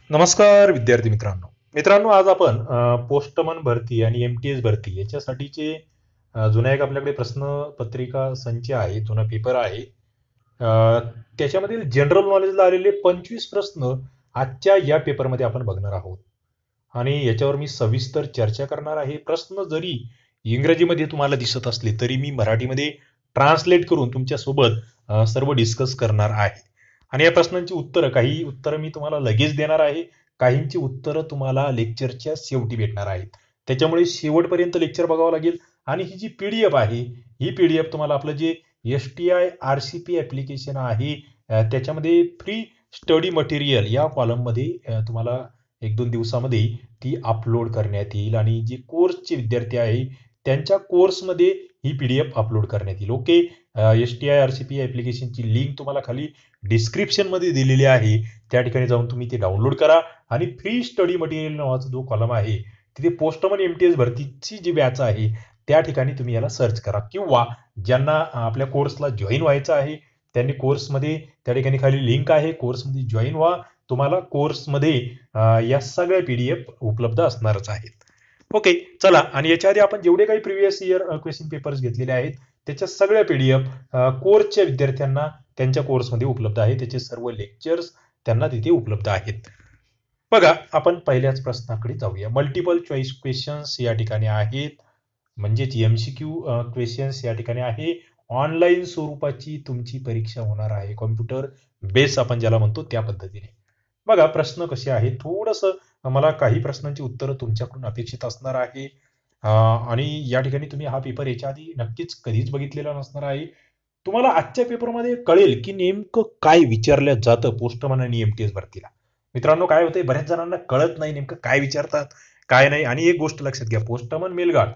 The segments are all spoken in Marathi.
नमस्कार विद्यार्थी मित्रांनो. मित्रांनो, आज आपण पोस्टमन भरती आणि एमटीएस भरती याच्यासाठीचे जुना एक आपल्याकडे प्रश्नपत्रिका संच आहे, जुना पेपर आहे. अ, त्याच्यामधील जनरल नॉलेजला आलेले 25 प्रश्न आजच्या या पेपरमध्ये आपण बघणार आहोत. आणि याच्यावर मी सविस्तर चर्चा करणार आहे. प्रश्न जरी इंग्रजीमध्ये तुम्हाला दिसत असले तरी मी मराठीमध्ये ट्रान्सलेट करून तुमच्या सोबत सर्व डिस्कस करणार आहे. आणि या प्रश्नांची उत्तरं, काही उत्तरं मी तुम्हाला लगेच देणार आहे, काहींची उत्तरं तुम्हाला लेक्चरच्या शेवटी भेटणार आहेत. त्याच्यामुळे शेवटपर्यंत लेक्चर बघावं लागेल. आणि ही जी पीडीएफ आहे, ही पीडीएफ तुम्हाला आपलं जे STI RCP ऍप्लिकेशन आहे, त्याच्यामध्ये फ्री स्टडी मटेरियल या कॉलममध्ये तुम्हाला 1-2 दिवसामध्ये ती अपलोड करण्यात येईल. आणि जे कोर्सचे विद्यार्थी आहे त्यांच्या कोर्समध्ये ही पीडीएफ अपलोड करण्यात येईल. ओके. STI RCP ऍप्लिकेशनची लिंक तुम्हाला खाली डिस्क्रिप्शन मध्ये दिलेली आहे. त्या ठिकाणी जाऊन तुम्ही ते डाउनलोड करा आणि फ्री स्टडी मटेरियल नावाचा जो कॉलम आहे तिथे पोस्टमन एमटीएस भरतीची जी बॅच आहे त्या ठिकाणी तुम्ही याला सर्च करा. किंवा ज्यांना आपल्या कोर्सला जॉईन व्हायचं आहे त्यांनी कोर्समध्ये त्या ठिकाणी खाली लिंक आहे, कोर्समध्ये जॉईन व्हा. तुम्हाला कोर्समध्ये या सगळ्या पीडीएफ उपलब्ध असणारच आहेत. ओके, चला. आणि याच्या आधी आपण जेवढे काही प्रिव्हियस इयर क्वेश्चन पेपर्स घेतलेले आहेत त्याच्या सगळ्या पीडीएफ कोर्सच्या विद्यार्थ्यांना त्यांच्या कोर्समध्ये उपलब्ध आहे. त्याचे सर्व लेक्चर्स त्यांना तिथे उपलब्ध आहेत. बघा, आपण पहिल्याच प्रश्नाकडे जाऊया. मल्टिपल चॉईस क्वेश्चन्स या ठिकाणी आहेत, म्हणजेच MCQ क्वेश्चन्स या ठिकाणी आहे. ऑनलाईन स्वरूपाची तुमची परीक्षा होणार आहे, कॉम्प्युटर बेस आपण ज्याला म्हणतो त्या पद्धतीने. बघा, प्रश्न कसे आहे, थोडस मला काही प्रश्नांची उत्तरं तुमच्याकडून अपेक्षित असणार आहे. आणि या ठिकाणी तुम्ही हा पेपर याच्या आधी नक्कीच कधीच बघितलेला नसणार आहे. तुम्हाला आजच्या पेपरमध्ये कळेल की नेमकं काय विचारलं जातं पोस्टमन आणि एमटीएस भरतीला. मित्रांनो, काय होतंय, बऱ्याच जणांना कळत नाही नेमकं काय विचारतात काय नाही. आणि एक गोष्ट लक्षात घ्या, पोस्टमन मेलगार्ड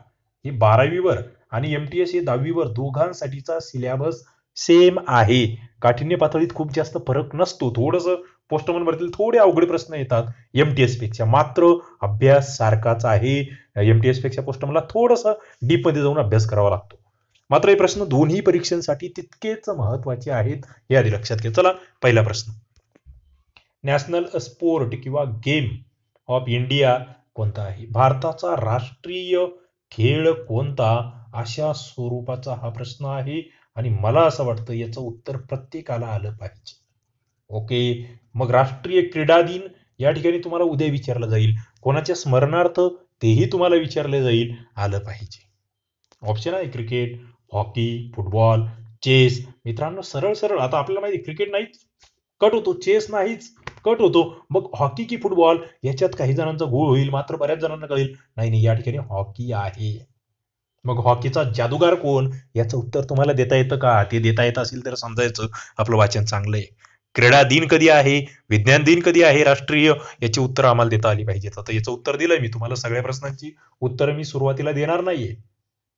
ही 12वीवर आणि एमटीएस हे 10वीवर दोघांसाठीचा सिलेबस सेम आहे. काठिण्य पातळीत खूप जास्त फरक नसतो. थोडस पोस्टमन भरतील थोडे अवघड प्रश्न येतात एमटीएस पेक्षा, मात्र अभ्यास सारखाच आहे. एमटीएस पेक्षा पोस्टमनला थोडस डीप मध्ये जाऊन अभ्यास करावा लागतो. मात्र हे प्रश्न दोन्ही परीक्षांसाठी तितकेच महत्वाचे आहेत, हे आधी लक्षात घ्या. चला, पहिला प्रश्न. नॅशनल स्पोर्ट किंवा गेम ऑफ इंडिया कोणता आहे? भारताचा राष्ट्रीय खेळ कोणता? अशा स्वरूपाचा हा प्रश्न आहे. आणि मला असं वाटतं याचं उत्तर प्रत्येकाला आलं पाहिजे. ओके. मग राष्ट्रीय क्रीडा दिन या ठिकाणी तुम्हाला उद्या विचारलं जाईल. कोणाच्या स्मरणार्थ तेही तुम्हाला विचारले जाईल, आलं पाहिजे. ऑप्शन आहे क्रिकेट, हॉकी, फुटबॉल, चेस. मित्रांनो, सरळ सरळ आता आपल्याला माहिती, क्रिकेट नाहीच कट होतो, चेस नाहीच कट होतो, मग हॉकी की फुटबॉल याच्यात काही जणांचा गोळ होईल, मात्र बऱ्याच जणांना कळेल नाही नाही या ठिकाणी हॉकी आहे. मग हॉकीचा जादूगार कोण, याचं उत्तर तुम्हाला देता येतं का? ते देता येत असेल तर समजायचं आपलं वाचन चांगलं आहे. क्रीडा दिन कधी आहे, विज्ञान दिन कधी आहे राष्ट्रीय, याची उत्तर आम्हाला देता आली पाहिजेत. आता याचं उत्तर दिलंय मी तुम्हाला. सगळ्या प्रश्नांची उत्तरं मी सुरुवातीला देणार नाहीये,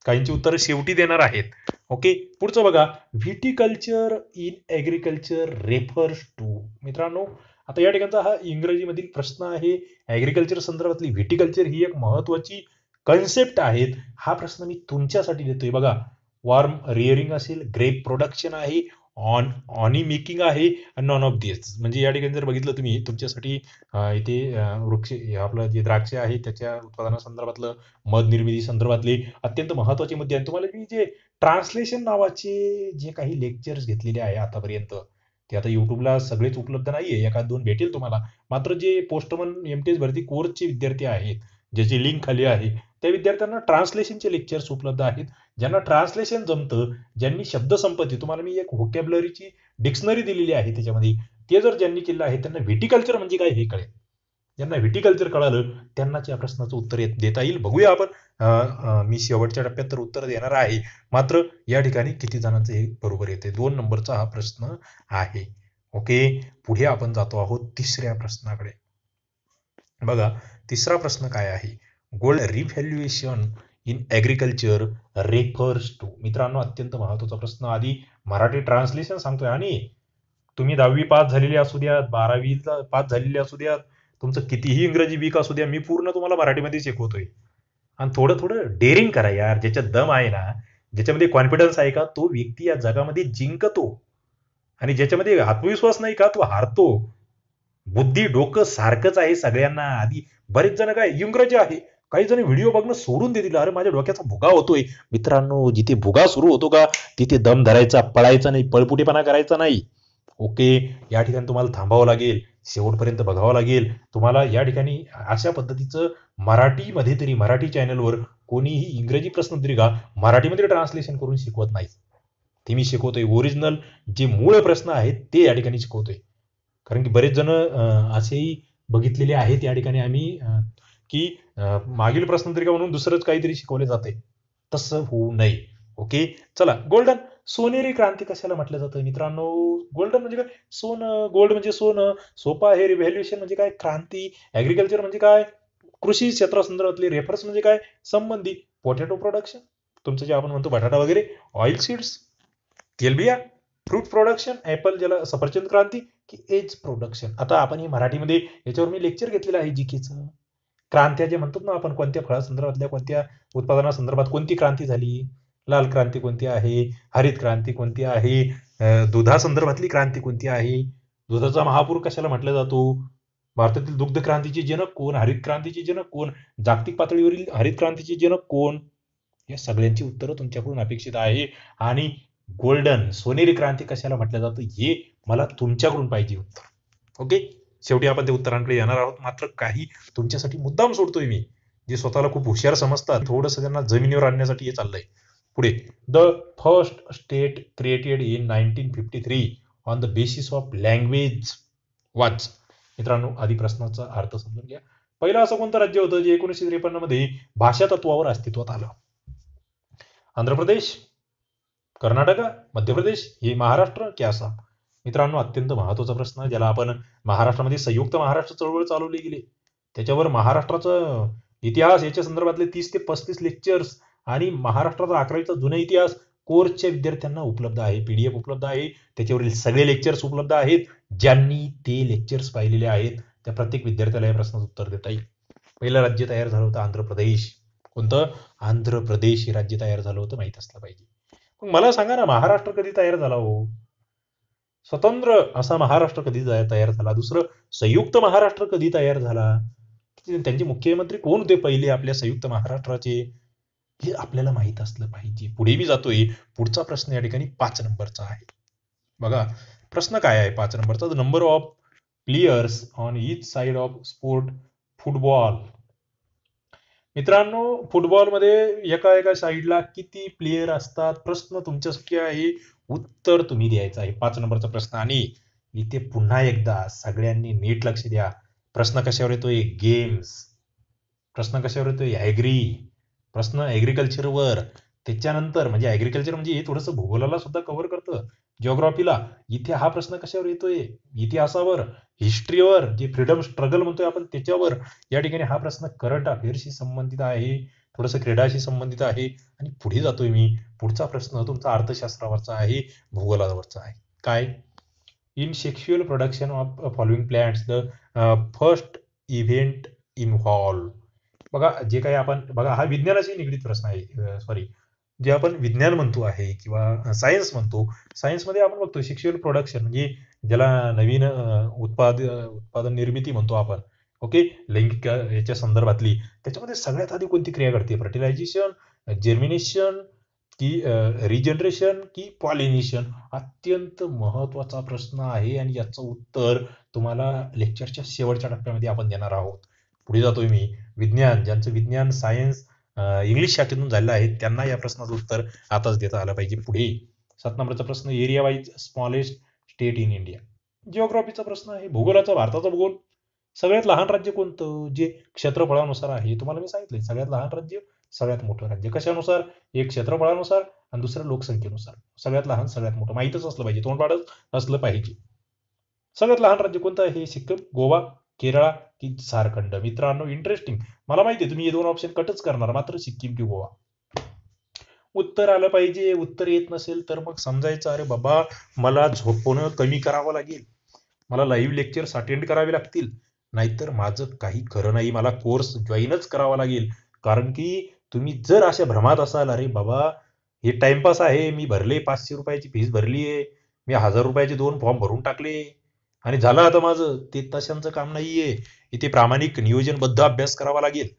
काहींची उत्तरं शेवटी देणार आहेत. ओके, पुढचं बघा. Viticulture in agriculture refers to. मित्रांनो, आता या ठिकाणचा हा इंग्रजीमधील प्रश्न आहे. ऍग्रिकल्चर संदर्भातली व्हिटिकल्चर ही एक महत्वाची कन्सेप्ट आहे. हा प्रश्न मी तुमच्यासाठी देतोय. बघा, वॉर्म रिअरिंग असेल, ग्रेप प्रोडक्शन आहे, ऑनी मेकिंग आहे, नॉन ऑफ दिस. म्हणजे या ठिकाणी जर बघितलं तुम्ही तुमच्यासाठी इथे वृक्ष आपलं जे द्राक्ष आहे त्याच्या उत्पादनासंदर्भातलं, मध निर्मिती संदर्भातले अत्यंत महत्वाचे मुद्दे आहेत. तुम्हाला मी जे ट्रान्सलेशन नावाचे जे काही लेक्चर्स घेतलेले आहे आतापर्यंत, ते आता युट्यूबला सगळेच उपलब्ध नाहीये, एखाद दोन भेटेल तुम्हाला. मात्र जे पोस्टमन एमटीएस भरती कोर्सचे विद्यार्थी आहेत, ज्याची लिंक खाली आहे, त्या विद्यार्थ्यांना ट्रान्सलेशनचे लेक्चर्स उपलब्ध आहेत. ज्यांना ट्रान्सलेशन जमतं, ज्यांनी शब्दसंपत्ती, तुम्हाला मी एक व्होकॅब्युलरीची डिक्शनरी दिलेली आहे त्याच्यामध्ये, ते जर ज्यांनी केलं आहे त्यांना व्हिटिकल्चर म्हणजे काय हे कळेल. ज्यांना व्हिटिकल्चर कळालं त्यांनाच या प्रश्नाचं उत्तर देता येईल. बघूया आपण. मी शेवटच्या टप्प्यात तर उत्तर देणार आहे, मात्र या ठिकाणी किती जणांचं हे बरोबर येते. 2 नंबरचा हा प्रश्न आहे. ओके, पुढे आपण जातो आहोत तिसऱ्या प्रश्नाकडे. बघा, तिसरा प्रश्न काय आहे? Gold revaluation in agriculture refers to. मित्रांनो, अत्यंत महत्वाचा प्रश्न. आधी मराठी ट्रान्सलेशन सांगतोय. आणि तुम्ही 10वी पास झालेली असू द्यात, 12वीला पास झालेली असू द्यात, तुमचं कितीही इंग्रजी वीक असू द्या, मी पूर्ण तुम्हाला मराठीमध्ये शिकवतोय. आणि थोडं थोडं डेअरिंग करा यार. ज्याच्यात दम आहे ना, ज्याच्यामध्ये कॉन्फिडन्स आहे का, तो व्यक्ती या जगामध्ये जिंकतो. आणि ज्याच्यामध्ये आत्मविश्वास नाही का, तो हारतो. बुद्धी डोकं सारखंच आहे सगळ्यांना. आधी बरेच जण काय इंग्रजी आहे, काही जण व्हिडिओ बघणं सोडून देतील. अरे माझ्या डोक्याचा भुगा होतोय. मित्रांनो, जिथे भुगा सुरू होतो का तिथे दम धरायचा, पळायचा नाही, पळपुटीपणा करायचा नाही. ओके, या ठिकाणी तुम्हाला थांबावं लागेल, शेवटपर्यंत बघावं लागेल. तुम्हाला या ठिकाणी अशा पद्धतीचं मराठीमध्ये तरी मराठी चॅनलवर कोणीही इंग्रजी प्रश्नपत्रिका मराठीमध्ये ट्रान्सलेशन करून शिकवत नाही. ते मी शिकवतोय ओरिजिनल जे मूळ प्रश्न आहेत ते या ठिकाणी शिकवतोय. कारण की बरेच जण असेही बघितलेले आहेत या ठिकाणी आम्ही की मागील प्रश्नपत्रिका म्हणून दुसरंच काहीतरी शिकवले जाते. तसं होऊ नये. ओके, चला. गोल्डन सोनेरी क्रांती कशाला म्हटलं जातं मित्रांनो? गोल्डन म्हणजे काय? सोनं. गोल्ड म्हणजे सोनं. सोपं आहे. रिव्हॅल्युएशन म्हणजे काय? क्रांती. ऍग्रिकल्चर म्हणजे काय? कृषी क्षेत्रासंदर्भातले. रेफर्स म्हणजे काय? संबंधी. पोटॅटो प्रोडक्शन, तुमचं जे आपण म्हणतो बटाटा वगैरे. ऑइल सीड्स, तेलबिया. फ्रूट प्रोडक्शन, ऍपल ज्याला सफरचंद क्रांती, की एज प्रोडक्शन. आता आपण ही मराठीमध्ये याच्यावर मी लेक्चर घेतलेलं आहे जीकेचं. क्रांत्या जे म्हणतात ना आपण, कोणत्या फळासंदर्भातल्या कोणत्या उत्पादनासंदर्भात कोणती क्रांती झाली, लाल क्रांती कोणती आहे, हरित क्रांती कोणती आहे, दुधासंदर्भातली क्रांती कोणती आहे, दुधाचा महापूर कशाला म्हटला जातो, भारतातील दुग्ध क्रांतीचे जनक कोण, हरित क्रांतीचे जनक कोण, जागतिक पातळीवरील हरित क्रांतीचे जनक कोण, या सगळ्यांची उत्तरं तुमच्याकडून अपेक्षित आहे. आणि गोल्डन सोनेरी क्रांती कशाला म्हटलं जातं हे मला तुमच्याकडून पाहिजे उत्तर. ओके, शेवटी आपण ते उत्तरांकडे येणार आहोत. मात्र काही तुमच्यासाठी मुद्दाम सोडतोय मी, जे स्वतःला खूप हुशार समजतात, थोडंसं त्यांना जमिनीवर आणण्यासाठी हे चाललंय. पुढे, the first state created in 1953 on the basis of language वाच. मित्रांनो, आधी प्रश्नाचा अर्थ समजून घ्या. पहिलं असं कोणतं राज्य होतं जे 1953 मध्ये भाषा तत्वावर अस्तित्वात आलं? आंध्र प्रदेश, कर्नाटक, मध्य प्रदेश, हे महाराष्ट्र की आसाम? मित्रांनो, अत्यंत महत्वाचा प्रश्न, ज्याला आपण महाराष्ट्रामध्ये संयुक्त महाराष्ट्र चळवळ चालवली गेली, त्याच्यावर महाराष्ट्राचा इतिहास याच्या संदर्भातले 30 ते 35 लेक्चर्स आणि महाराष्ट्राचा 11वीचा जुना इतिहास कोर्सच्या विद्यार्थ्यांना उपलब्ध आहे. पीडीएफ उपलब्ध आहे, त्याच्यावरील सगळे लेक्चर्स उपलब्ध आहेत. ज्यांनी ते लेक्चर्स पाहिलेले आहेत त्या प्रत्येक विद्यार्थ्याला या प्रश्नाचं उत्तर देता येईल. पहिलं राज्य तयार झालं होतं आंध्र प्रदेश. कोणतं? आंध्र प्रदेश हे राज्य तयार झालं होतं, माहित असलं पाहिजे. मग मला सांगा ना, महाराष्ट्र कधी तयार झाला हो? स्वतंत्र असा महाराष्ट्र कधी तयार झाला? दुसरं, संयुक्त महाराष्ट्र कधी तयार झाला? त्यांचे मुख्यमंत्री कोण होते पहिले आपल्या संयुक्त महाराष्ट्राचे? हे आपल्याला माहित असलं पाहिजे. पुढे मी जातोय. पुढचा प्रश्न या ठिकाणी 5 नंबरचा आहे. बघा प्रश्न काय आहे 5 नंबरचा. The number of players on each side of sport football. मित्रांनो, फुटबॉलमध्ये एका एका साईडला किती प्लेयर असतात? प्रश्न तुमच्यासाठी आहे, उत्तर तुम्ही द्यायचं आहे. 5 नंबरचा प्रश्न. आणि इथे पुन्हा एकदा सगळ्यांनी नीट लक्ष द्या. प्रश्न कशावर येतोय? गेम्स. प्रश्न कशावर येतोय? ऍग्री. प्रश्न ऍग्रिकल्चरवर. त्याच्यानंतर म्हणजे ऍग्रिकल्चर म्हणजे हे थोडंसं भूगोलाला सुद्धा कव्हर करतं, जिओग्राफीला. इथे हा प्रश्न कशावर येतोय? इतिहासावर, हिस्ट्रीवर, जे फ्रीडम स्ट्रगल म्हणतोय आपण त्याच्यावर. या ठिकाणी हा प्रश्न करंट अफेअर्सशी संबंधित आहे, थोडंसं क्रीडाशी संबंधित आहे. आणि पुढे जातोय मी. पुढचा प्रश्न तुमचा अर्थशास्त्रावरचा आहे, भूगोलावरचा आहे. काय? In sexual production of following plants the first event involve. बघा जे काही आपण बघा, हा विज्ञानाशी निगडीत प्रश्न आहे. सॉरी, जे आपण विज्ञान म्हणतो आहे किंवा सायन्स म्हणतो, सायन्समध्ये आपण बघतो सेक्शुअल प्रोडक्शन म्हणजे ज्याला नवीन उत्पादन निर्मिती म्हणतो आपण. ओके, लैंगिक याच्या संदर्भातली. त्याच्यामध्ये सगळ्यात आधी कोणती क्रिया घडते? फर्टिलायझेशन, जर्मिनेशन की रिजनरेशन की पॉलिनेशन? अत्यंत महत्वाचा प्रश्न आहे आणि याचं उत्तर तुम्हाला लेक्चरच्या शेवटच्या टप्प्यामध्ये आपण देणार आहोत. पुढे जातोय मी. विज्ञान, ज्यांचं विज्ञान सायन्स इंग्लिश शाखेतून झालेलं आहे त्यांना या प्रश्नाचं उत्तर आताच देता आलं पाहिजे. पुढे 7 नंबरचा प्रश्न. Area wise smallest state in India. जिओग्राफीचा प्रश्न आहे. भूगोलाचा, भारताचा भूगोल. सगळ्यात लहान राज्य कोणतं? जे क्षेत्रफळानुसार आहे. तुम्हाला मी सांगितलंय सगळ्यात लहान राज्य, सगळ्यात मोठं राज्य. कशानुसार? एक क्षेत्रफळानुसार आणि दुसरं लोकसंख्येनुसार. सगळ्यात लहान सगळ्यात मोठं माहीतच असलं पाहिजे, तोंडपाडच असलं पाहिजे. सगळ्यात लहान राज्य कोणतं आहे? सिक्कीम, गोवा, केरळा की झारखंड? मित्रांनो, इंटरेस्टिंग. मला माहिती आहे तुम्ही हे 2 ऑप्शन कटच करणार, मात्र सिक्कीम की गोवा. उत्तर आलं पाहिजे. उत्तर येत नसेल तर मग समजायचं, अरे बाबा मला झोपवणं कमी करावं लागेल, मला लाईव्ह लेक्चर्स अटेंड करावे लागतील, नाहीतर माझं काही खरं नाही, मला कोर्स जॉईनच करावा लागेल. कारण की तुम्ही जर अशा भ्रमात असाल, अरे बाबा हे टाइमपास आहे, मी भरले 500 रुपयाची फीस भरली आहे, मी 1000 रुपयाचे 2 फॉर्म भरून टाकले आणि झालं आता माझं ते तशांचं काम नाहीये. इथे प्रामाणिक नियोजनबद्ध अभ्यास करावा लागेल.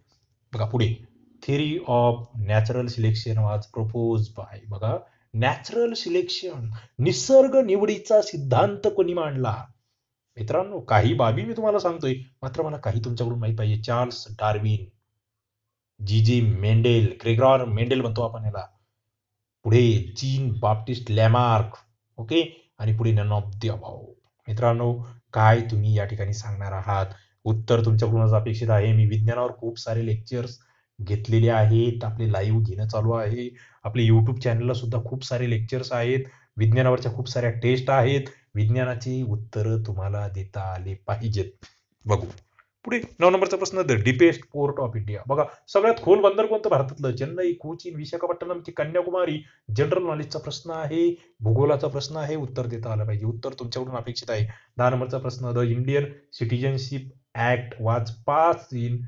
बघा पुढे, थिअरी ऑफ नॅचरल सिलेक्शन वाज प्रपोज बाय, बघा, नॅचरल सिलेक्शन, निसर्ग निवडीचा सिद्धांत कोणी मांडला? मित्रांनो, काही बाबी मी तुम्हाला सांगतोय, मात्र मला काही तुमच्याकडून माहित पाहिजे. चार्ल्स डार्विन, जी मेंडेल, ग्रेगॉर मेंडेल म्हणतो आपण याला, पुढे जीन बाप्टिस्ट लॅमार्क, ओके, आणि पुढे नन ऑफ द अबाव. मित्रांनो, काय तुम्ही या ठिकाणी सांगणार आहात? उत्तर तुमच्याकडूनच अपेक्षित आहे. मी विज्ञानावर खूप सारे लेक्चर्स घेतलेले आहेत, आपले लाईव्ह घेणं चालू आहे, आपले युट्यूब चॅनलला सुद्धा खूप सारे लेक्चर्स आहेत, विज्ञानावरच्या खूप साऱ्या टेस्ट आहेत. विज्ञानाची उत्तरं तुम्हाला देता आले पाहिजेत. बघू पुढे 9 नंबरचा प्रश्न, the deepest port of India. बघा, सगळ्यात खोल बंदर कोणतं भारतातलं? चेन्नई, कोचीन, विशाखापट्टणम की कन्याकुमारी? जनरल नॉलेजचा प्रश्न आहे, भूगोलाचा प्रश्न आहे, उत्तर देता आलं पाहिजे. उत्तर तुमच्याकडून अपेक्षित आहे. 10 नंबरचा प्रश्न, द इंडियन सिटिझनशिप ऍक्ट वाज पास इन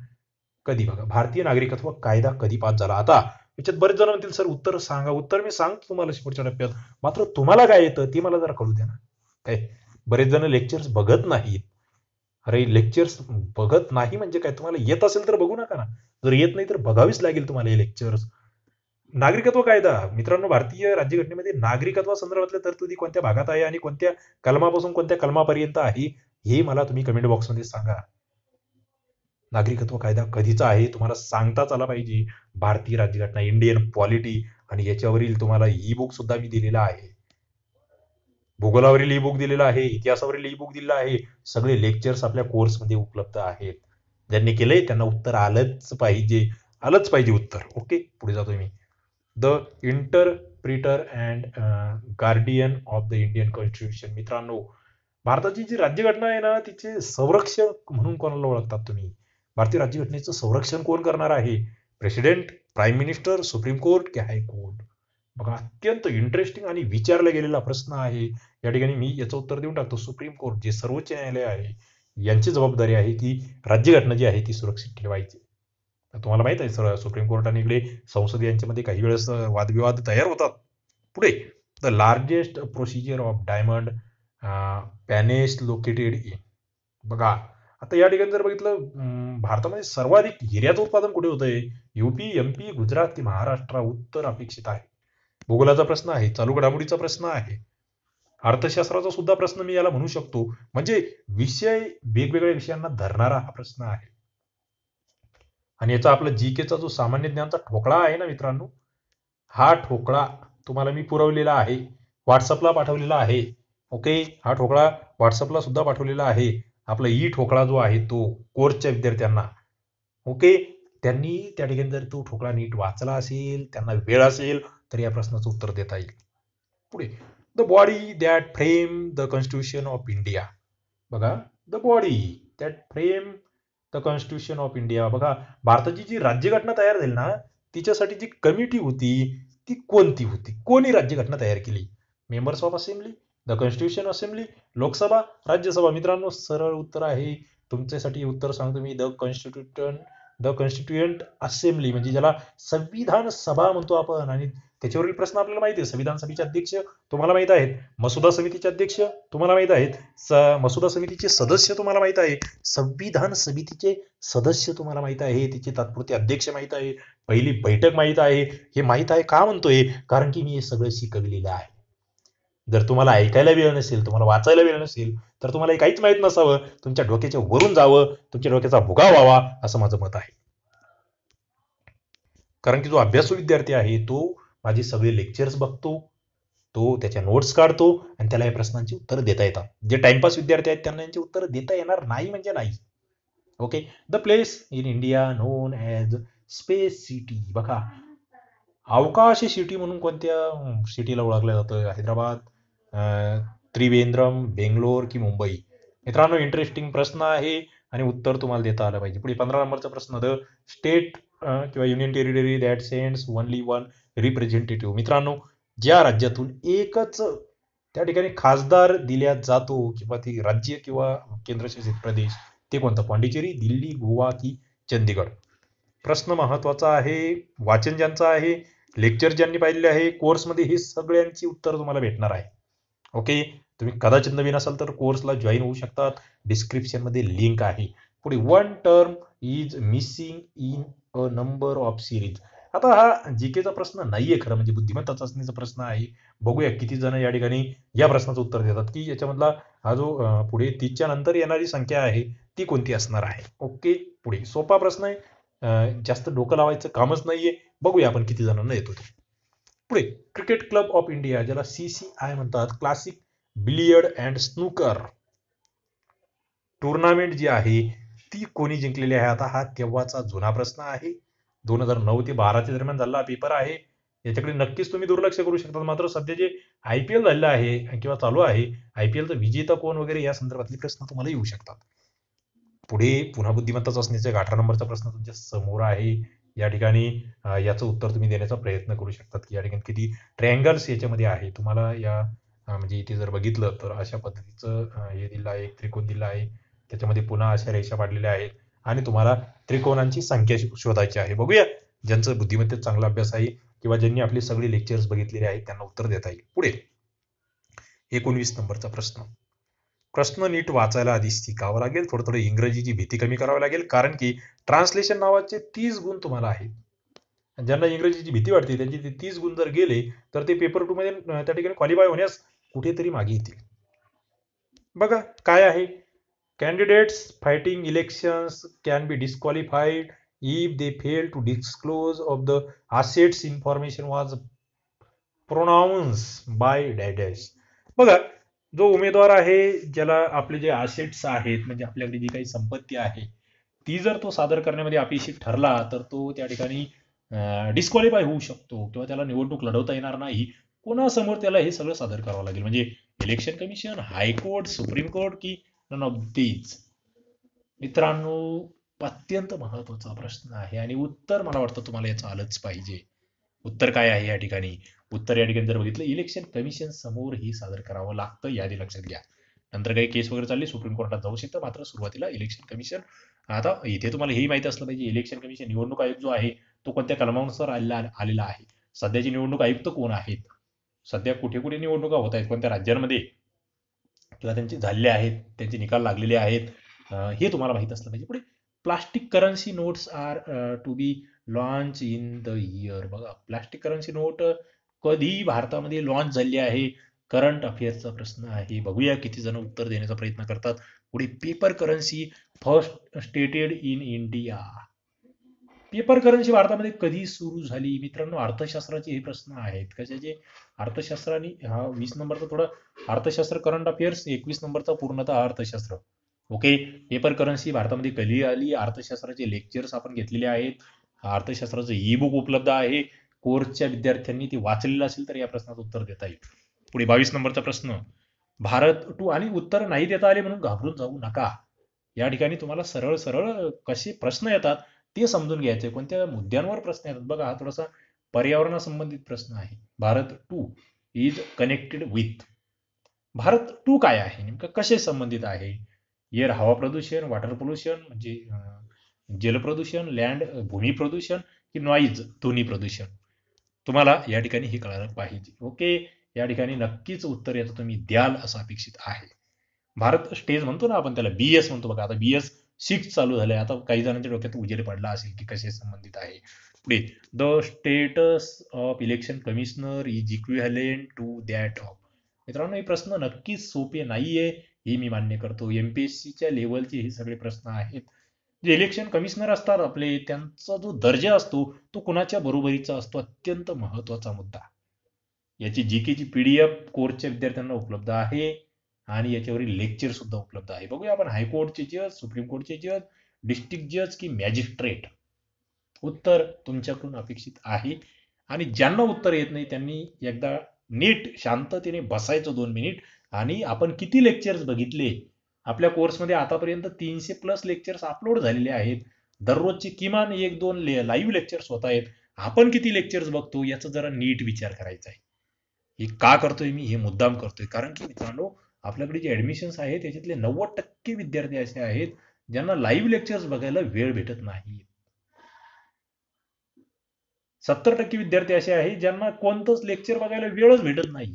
कधी? बघा, भारतीय नागरिकत्व कायदा कधी पास झाला? आता याच्यात बरेच जण म्हणतील सर उत्तर सांगा. उत्तर मी सांगतो तुम्हाला शेवटच्या टप्प्यात, मात्र तुम्हाला काय येतं ते मला जरा कळू द्या ना. काय, बरेच जण लेक्चर्स बघत नाहीत. अरे, लेक्चर्स बघत नाही म्हणजे काय? तुम्हाला येत असेल तर बघू नका ना, जर येत नाही तर बघावीच लागेल तुम्हाला हे लेक्चर्स. नागरिकत्व कायदा, मित्रांनो, भारतीय राज्यघटनेमध्ये नागरिकत्वा संदर्भातल्या तरतुदी कोणत्या भागात आहे आणि कोणत्या कलमापासून कोणत्या कलमापर्यंत आहे हे मला तुम्ही कमेंट बॉक्समध्ये सांगा. नागरिकत्व कायदा कधीचा आहे तुम्हाला सांगताच आला पाहिजे. भारतीय राज्यघटना, इंडियन पॉलिटी, आणि याच्यावरील तुम्हाला ई बुक सुद्धा मी दिलेला आहे. भूगोलावरील ई बुक दिलेला आहे, इतिहासावरील ई बुक दिलेला आहे. सगळे लेक्चर्स आपल्या कोर्समध्ये उपलब्ध आहेत. ज्यांनी केलंय त्यांना उत्तर आलंच पाहिजे, आलंच पाहिजे उत्तर. ओके, पुढे जातोय मी. The interpreter and guardian of the Indian constitution. मित्रांनो, भारताची जी राज्यघटना आहे ना, तिचे संरक्षक म्हणून कोणाला ओळखतात तुम्ही? भारतीय राज्यघटनेचं संरक्षण कोण करणार आहे? President, prime minister, supreme court की हायकोर्ट? बघा, अत्यंत इंटरेस्टिंग आणि विचारला गेलेला प्रश्न आहे. या ठिकाणी मी याचं उत्तर देऊन टाकतो. सुप्रीम कोर्ट, जे सर्वोच्च न्यायालय आहे, यांची जबाबदारी आहे की राज्यघटना जी आहे ती सुरक्षित ठेवायची. तुम्हाला माहित आहे सर, सुप्रीम कोर्ट आणि इकडे संसद यांच्यामध्ये काही वेळेस वादविवाद तयार होतात. पुढे, the largest procedure of diamond panes located in. बघा, आता या ठिकाणी जर बघितलं, भारतामध्ये सर्वाधिक हिऱ्याचं उत्पादन कुठे होतंय? यूपी, एमपी, गुजरात की महाराष्ट्र? उत्तर अपेक्षित आहे. भूगोलाचा प्रश्न आहे, चालू घडामोडीचा प्रश्न आहे, अर्थशास्त्राचा सुद्धा प्रश्न मी याला म्हणू शकतो. म्हणजे विषय वेगवेगळ्या विषयांना धरणारा हा प्रश्न आहे. आणि याचा आपला जीकेचा जो सामान्य ज्ञानचा ठोकळा आहे ना मित्रांनो, हा ठोकळा तुम्हाला मी पुरवलेला आहे, व्हॉट्सअपला पाठवलेला आहे. ओके, हा ठोकळा व्हॉट्सअपला सुद्धा पाठवलेला आहे. आपला ई ठोकळा जो आहे तो कोर्सच्या विद्यार्थ्यांना, ओके, त्यांनी त्या ठिकाणी जर तो ठोकळा नीट वाचला असेल, त्यांना वेळ असेल, तर या प्रश्नाचं उत्तर देता येईल. पुढे, the body that frame the constitution of India. बघा, the body that frame the constitution of India. बघा, भारताची जी राज्यघटना तयार झाली ना, तिच्यासाठी जी कमिटी होती ती कोणती होती? कोणी राज्यघटना तयार केली? Members of assembly, the constitution assembly, Lok Sabha, Rajya Sabha? मित्रांनो, सरळ उत्तर आहे तुमच्यासाठी. उत्तर सांगतो मी, द कॉन्स्टिट्युएंट असेंब्ली, म्हणजे ज्याला संविधान सभा म्हणतो आपण. आणि त्याच्यावरील प्रश्न आपल्याला माहिती आहे. संविधान सभेचे अध्यक्ष तुम्हाला माहित आहेत, मसुदा समितीचे अध्यक्ष तुम्हाला माहित आहेत, मसुदा समितीचे सदस्य तुम्हाला माहित आहे, संविधान समितीचे सदस्य तुम्हाला माहित आहे, तिचे तात्पुरते अध्यक्ष माहित आहे, पहिली बैठक माहित आहे. हे माहित आहे का म्हणतोय? कारण की मी हे सगळं शिकवलेलं आहे. जर तुम्हाला ऐकायला वेळ नसेल, तुम्हाला वाचायला वेळ नसेल, तर तुम्हाला हे काहीच माहित नसावं, तुमच्या डोक्याच्या वरून जावं, तुमच्या डोक्याचा भुगा व्हावा, असं माझं मत आहे. कारण की जो अभ्यासू विद्यार्थी आहे तो माझे सगळे लेक्चर्स बघतो, तो त्याच्या नोट्स काढतो, आणि त्याला या प्रश्नांची उत्तर देता येतात. जे टाइमपास विद्यार्थी आहेत त्यांना यांची उत्तर देता येणार नाही म्हणजे नाही. Okay, the place in India non as space city. बघा, अवकाश सिटी म्हणून कोणत्या सिटीला ओळखलं जातं? हैदराबाद, त्रिवेंद्रम, बेंगलोर की मुंबई? मित्रांनो, इंटरेस्टिंग प्रश्न आहे आणि उत्तर तुम्हाला देता आलं पाहिजे. पुढे 15 नंबरचा प्रश्न, द स्टेट किंवा union territory that sends only one representative. मित्रांनो, ज्या राज्यातून एकच त्या ठिकाणी खासदार दिल्या जातो, किंवा ती राज्य किंवा केंद्रशासित प्रदेश, ते कोणतं? पांडिचेरी, दिल्ली, गोवा की चंदीगड? प्रश्न महत्वाचा आहे. वाचन ज्यांचं आहे, लेक्चर ज्यांनी पाहिलेले आहे कोर्समध्ये, हे सगळ्यांची उत्तर तुम्हाला भेटणार आहे. ओके, तुम्ही कदाचित नवीन असाल तर कोर्सला जॉईन होऊ शकतात. डिस्क्रिप्शनमध्ये लिंक आहे. पुढे one term is missing in a number of series. आता हा जीकेचा प्रश्न नाहीये खरं म्हणजे बुद्धिमत्ता चाचणीचा प्रश्न आहे. बघूया किती जण या ठिकाणी या प्रश्नाचं उत्तर देतात की याच्यामधला हा जो पुढे 30च्या नंतर येणारी संख्या आहे ती कोणती असणार आहे. ओके, पुढे सोपा प्रश्न आहे. जास्त डोकं लावायचं कामच नाहीये. बघूया आपण किती जणांना येतो ते. पुढे क्रिकेट क्लब ऑफ इंडिया ज्याला CCI म्हणतात, classic billiard and snooker tournament जी आहे ती कोणी जिंकलेली आहे. आता हा तेव्हाचा जुना प्रश्न आहे. 2009 ते 12च्या दरम्यान झालेला पेपर आहे. याच्याकडे नक्कीच तुम्ही दुर्लक्ष करू शकता. मात्र सध्या जे IPL झालेलं आहे किंवा चालू आहे, IPLचा विजेता कोण वगैरे या संदर्भातले प्रश्न तुम्हाला येऊ शकतात. पुढे पुन्हा बुद्धिमत्ता चाचणीचा 18 नंबरचा प्रश्न तुमच्या समोर आहे. या ठिकाणी याचं उत्तर तुम्ही देण्याचा प्रयत्न करू शकतात की या ठिकाणी किती ट्रायंगल्स याच्यामध्ये आहे. तुम्हाला या म्हणजे इथे जर बघितलं तर अशा पद्धतीचं हे दिलं आहे, एक त्रिकोण दिला आहे. त्याच्यामध्ये पुन्हा अशा रेषा पाडलेल्या आहेत आणि तुम्हाला त्रिकोणांची संख्या शोधायची आहे. बघूया ज्यांचं बुद्धिमत्तेत चांगला अभ्यास आहे किंवा ज्यांनी आपली सगळी लेक्चर्स बघितलेले आहेत त्यांना उत्तर देता येईल. पुढे 19 नंबरचा प्रश्न. प्रश्न नीट वाचायला आधी शिकावं लागेल. थोडं इंग्रजीची भीती कमी करावी लागेल, कारण की ट्रान्सलेशन नावाचे 30 गुण तुम्हाला आहेत. ज्यांना इंग्रजीची भीती वाटते त्यांचे ते 30 गुण जर गेले तर ते पेपर 2 मध्ये त्या ठिकाणी क्वालिफाय होण्यास कुठेतरी मागे येतील. बघा काय आहे. Candidates fighting elections can be disqualified if they fail to disclose of the assets information was pronounce by dash. बघा जो उमेदवार आहे ज्याला आपले जे असेट्स आहेत म्हणजे आपल्याकडे जी काही संपत्ती आहे ती जर तो सादर करण्यामध्ये अपयशी ठरला तर तो त्या ठिकाणी डिस्क्वालिफाय होऊ शकतो किंवा त्याला निवडणूक लढवता येणार नाही. कोणासमोर त्याला हे सगळं सादर करावं लागेल म्हणजे election commission, high court, supreme court की नन ऑफ दीज. मित्रांनो अत्यंत महत्वाचा प्रश्न आहे आणि उत्तर मला वाटतं तुम्हाला याचं आलंच पाहिजे. उत्तर काय आहे या ठिकाणी. उत्तर या ठिकाणी जर बघितलं इलेक्शन कमिशन समोर ही सादर करावं लागतं. यादी लक्षात घ्या. नंतर काही केस वगैरे चालली सुप्रीम कोर्टात जाऊ शकतं, मात्र सुरुवातीला इलेक्शन कमिशन. आता इथे तुम्हाला हेही माहिती असलं पाहिजे इलेक्शन कमिशन निवडणूक आयोग जो आहे तो कोणत्या कलमानुसार आलेला आहे. सध्याचे निवडणूक आयुक्त कोण आहेत, सध्या कुठे कुठे निवडणुका होत आहेत, कोणत्या राज्यांमध्ये किंवा त्यांचे झालेले आहेत, त्यांचे निकाल लागलेले आहेत, हे तुम्हाला माहित असलं पाहिजे. पुढे plastic currency notes are to be launch in the year. बघा प्लास्टिक करन्सी नोट कधी भारतामध्ये लॉन्च झाली आहे, करंट अफेअर्सचा प्रश्न आहे. बघूया किती जण उत्तर देण्याचा प्रयत्न करतात. पुढे paper currency first stated in India. Paper currency भारतामध्ये कधी सुरू झाली. मित्रांनो अर्थशास्त्राचे हे प्रश्न आहेत. कशाचे. अर्थशास्त्राने हा 20 नंबरचा थोडं अर्थशास्त्र करंट अफेअर्स, 21 नंबरचा पूर्णतः अर्थशास्त्र. ओके. पेपर करन्सी भारतामध्ये कधी आली. अर्थशास्त्राचे लेक्चर्स आपण घेतलेले आहेत. अर्थशास्त्राचं ई बुक उपलब्ध आहे. कोर्सच्या विद्यार्थ्यांनी ते वाचलेलं असेल तर या प्रश्नाचं उत्तर देता येईल. पुढे 22 नंबरचा प्रश्न. भारत टू आणि उत्तर नाही देता आले म्हणून घाबरून जाऊ नका. या ठिकाणी तुम्हाला सरळ सरळ कसे प्रश्न येतात ते समजून घ्यायचे, कोणत्या मुद्द्यांवर प्रश्न येतात. बघा हा थोडासा पर्यावरणासंबंधित प्रश्न आहे. Bharat two is connected with. Bharat two काय आहे, नेमकं कसे संबंधित आहे. एअर हवा प्रदूषण, वॉटर पोल्युशन म्हणजे जल प्रदूषण, लँड भूमी प्रदूषण की नॉईज ध्वनी प्रदूषण. तुम्हाला या ठिकाणी हे कळायला पाहिजे. ओके. या ठिकाणी नक्कीच उत्तर याचं तुम्ही द्याल असं अपेक्षित आहे. भारत स्टेज म्हणतो ना आपण त्याला, BS म्हणतो. बघा आता BS 6 चालू झालंय. आता काही जणांच्या डोक्यात उजेड पडला असेल की कसे संबंधित आहे. पुढे the status of election commissioner is equivalent to that of. मित्रांनो हे प्रश्न नक्कीच सोपे नाहीये हे मी मान्य करतो. MPSCच्या लेवलचे हे सगळे प्रश्न आहेत. जे इलेक्शन कमिशनर असतात आपले त्यांचा जो दर्जा असतो तो कुणाच्या बरोबरीचा असतो, अत्यंत महत्वाचा मुद्दा. याची जीकेची PDF कोर्सच्या विद्यार्थ्यांना उपलब्ध आहे आणि याच्यावरील लेक्चर सुद्धा उपलब्ध आहे. बघूया आपण हायकोर्टचे जज, सुप्रीम कोर्टचे जज, डिस्ट्रिक्ट जज की मॅजिस्ट्रेट. उत्तर तुमच्याकडून अपेक्षित आहे आणि ज्यांना उत्तर येत नाही त्यांनी एकदा नीट शांततेने बसायचं 2 मिनिट आणि आपण किती लेक्चर्स बघितले. आपल्या कोर्समध्ये आतापर्यंत 300+ लेक्चर्स अपलोड झालेले आहेत. दररोजचे किमान 1-2 लाईव्ह लेक्चर्स होत आहेत. आपण किती लेक्चर्स बघतो याचा जरा नीट विचार करायचा आहे. हे का करतोय मी, हे मुद्दाम करतोय कारण की मित्रांनो आपल्याकडे जे ऍडमिशन्स आहेत त्याच्यातले 90% विद्यार्थी असे आहेत ज्यांना लाईव्ह लेक्चर्स बघायला वेळ भेटत नाही. 70% विद्यार्थी असे आहेत ज्यांना कोणतंच लेक्चर बघायला वेळच भेटत नाही.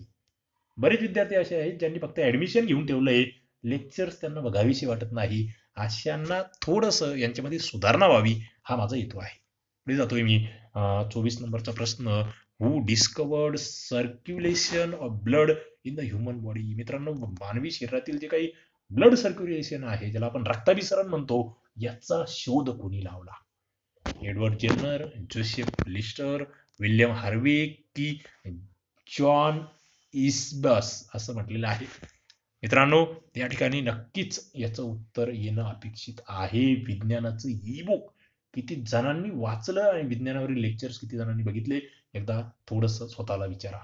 बरेच विद्यार्थी असे आहेत ज्यांनी फक्त ऍडमिशन घेऊन ठेवलंय, लेक्चर्स त्यांना बघावीशी वाटत नाही. अशांना थोडंसं यांच्यामध्ये सुधारणा व्हावी, हा माझा हेतू आहे. पुढे जातोय मी. 24 नंबरचा प्रश्न. Who discovered circulation of blood in the human body? मित्रांनो, मानवी शरीरातील जे काही ब्लड सर्क्युलेशन आहे, ज्याला आपण रक्ताभिसरण म्हणतो, याचा शोध कोणी लावला? Edward Jenner, Joseph Lister, William Harvey की जॉन इस्बस असं म्हटलेलं आहे. मित्रांनो, या ठिकाणी नक्कीच याचं उत्तर येणं अपेक्षित आहे. विज्ञानाचं ई बुक किती जणांनी वाचलं आणि विज्ञानावरील लेक्चर्स किती जणांनी बघितले, एकदा थोडस स्वतःला विचारा.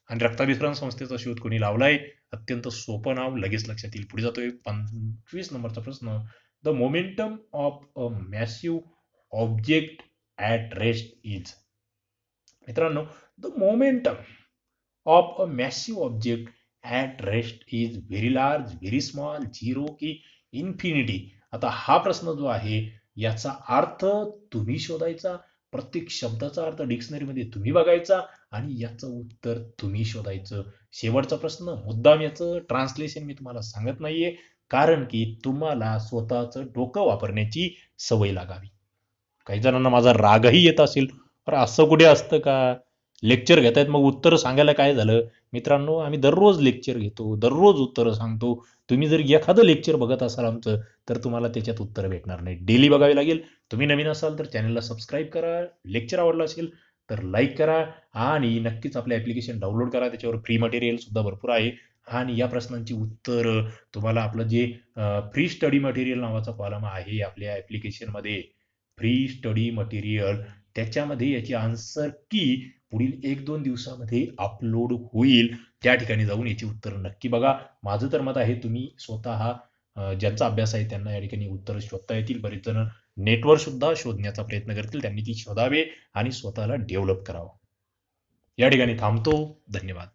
आणि रक्ताभिसरण संस्थेचा शोध कोणी लावलाय? अत्यंत सोपं नाव, लगेच लक्षात येईल. पुढे जातोय 25 नंबरचा प्रश्न. The momentum of a massive object at rest is? मित्रांनो, the momentum of a massive object at rest is very large, very small, zero की इन्फिनिटी? आता हा प्रश्न जो आहे, याचा अर्थ तुम्ही शोधायचा, प्रत्येक शब्दाचा अर्थ डिक्शनरीमध्ये तुम्ही बघायचा आणि याचं उत्तर तुम्ही शोधायचं. शेवटचा प्रश्न, मुद्दाम याचं ट्रान्सलेशन मी तुम्हाला सांगत नाहीये, कारण की तुम्हाला स्वतःचं डोकं वापरण्याची सवय लागावी. काही जणांना माझा रागही येत असेल, तर असं कुठे असतं का? लेक्चर घेतायत मग उत्तर सांगायला काय झालं? मित्रांनो, आम्ही दररोज लेक्चर घेतो, दररोज उत्तरं सांगतो. तुम्ही जर एखादं लेक्चर बघत असाल आमचं, तर तुम्हाला त्याच्यात उत्तर भेटणार नाही. डेली बघावी लागेल. तुम्ही नवीन असाल तर चॅनलला सबस्क्राईब करा. लेक्चर आवडलं असेल तर लाईक करा आणि नक्कीच आपलं ॲप्लिकेशन डाउनलोड करा. त्याच्यावर फ्री मटेरियल सुद्धा भरपूर आहे. आणि या प्रश्नांची उत्तरं तुम्हाला आपलं जे फ्री स्टडी मटेरियल नावाचा कॉलम आहे आपल्या ॲप्लिकेशनमध्ये, फ्री स्टडी मटेरियल, त्याच्यामध्ये याची आन्सर की पुढील 1-2 दिवसामध्ये अपलोड होईल. त्या ठिकाणी जाऊन याची उत्तरं नक्की बघा. माझं तर मत आहे तुम्ही स्वतः ज्यांचा अभ्यास आहे त्यांना या ठिकाणी उत्तरं शोधता येतील. बरेच जण नेटवर सुद्धा शोधण्याचा प्रयत्न करतील. त्यांनी ती शोधावे आणि स्वतःला डेव्हलप करावं. या ठिकाणी थांबतो. धन्यवाद.